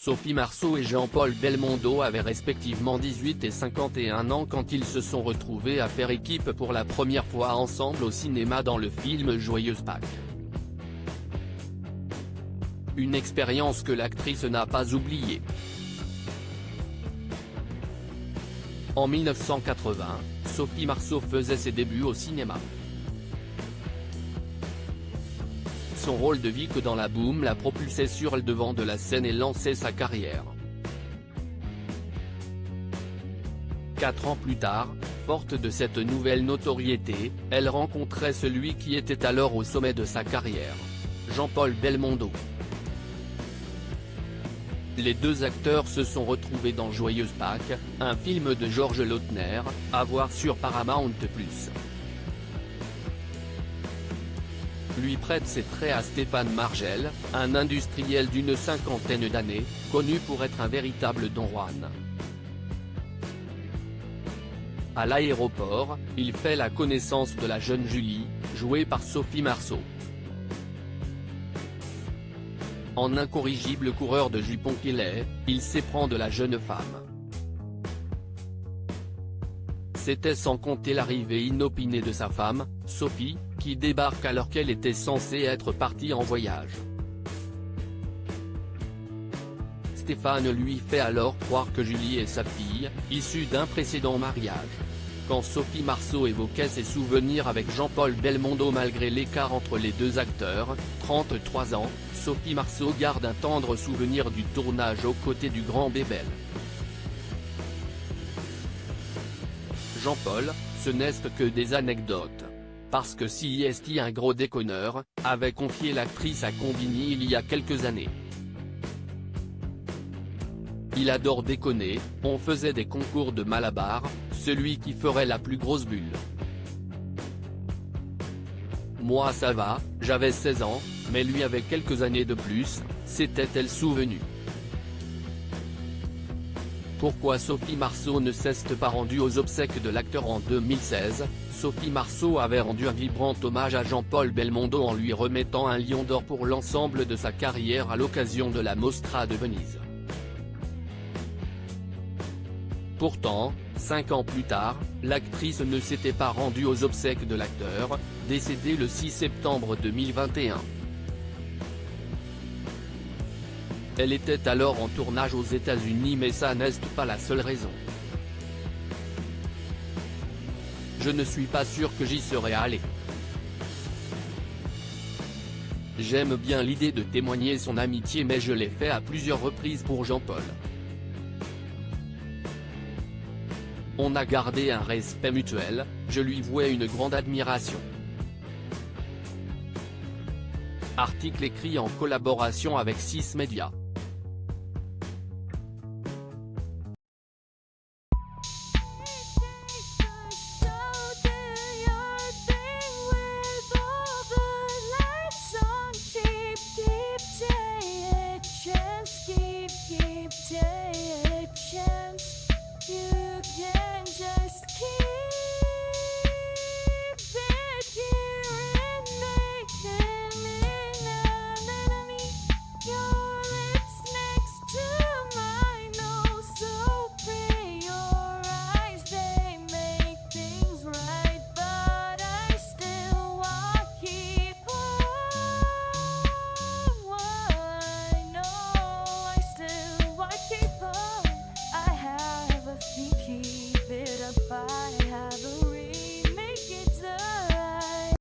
Sophie Marceau et Jean-Paul Belmondo avaient respectivement 18 et 51 ans quand ils se sont retrouvés à faire équipe pour la première fois ensemble au cinéma dans le film Joyeuse Pâques. Une expérience que l'actrice n'a pas oubliée. En 1980, Sophie Marceau faisait ses débuts au cinéma. Son rôle de Vic dans La Boum la propulsait sur le devant de la scène et lançait sa carrière. 4 ans plus tard, forte de cette nouvelle notoriété, elle rencontrait celui qui était alors au sommet de sa carrière, Jean-Paul Belmondo. Les deux acteurs se sont retrouvés dans Joyeuse Pâques, un film de Georges Lautner, à voir sur Paramount+. Lui prête ses traits à Stéphane Margel, un industriel d'une cinquantaine d'années, connu pour être un véritable Don Juan. À l'aéroport, il fait la connaissance de la jeune Julie, jouée par Sophie Marceau. En incorrigible coureur de jupons qu'il est, il s'éprend de la jeune femme. C'était sans compter l'arrivée inopinée de sa femme, Sophie, qui débarque alors qu'elle était censée être partie en voyage. Stéphane lui fait alors croire que Julie est sa fille, issue d'un précédent mariage. Quand Sophie Marceau évoquait ses souvenirs avec Jean-Paul Belmondo malgré l'écart entre les deux acteurs, 33 ans, Sophie Marceau garde un tendre souvenir du tournage aux côtés du grand Bébel. Jean-Paul, ce n'est que des anecdotes. Parce que si est un gros déconneur, avait confié l'actrice à Combini il y a quelques années. Il adore déconner, on faisait des concours de Malabar, celui qui ferait la plus grosse bulle. Moi ça va, j'avais 16 ans, mais lui avait quelques années de plus, s'était-elle souvenue. Pourquoi Sophie Marceau ne s'est pas rendue aux obsèques de l'acteur en 2016? Sophie Marceau avait rendu un vibrant hommage à Jean-Paul Belmondo en lui remettant un lion d'or pour l'ensemble de sa carrière à l'occasion de la Mostra de Venise. Pourtant, 5 ans plus tard, l'actrice ne s'était pas rendue aux obsèques de l'acteur, décédé le 6 septembre 2021. Elle était alors en tournage aux États-Unis mais ça n'est pas la seule raison. Je ne suis pas sûr que j'y serais allé. J'aime bien l'idée de témoigner son amitié mais je l'ai fait à plusieurs reprises pour Jean-Paul. On a gardé un respect mutuel, je lui vouais une grande admiration. Article écrit en collaboration avec 6 Médias. Keep it up, I have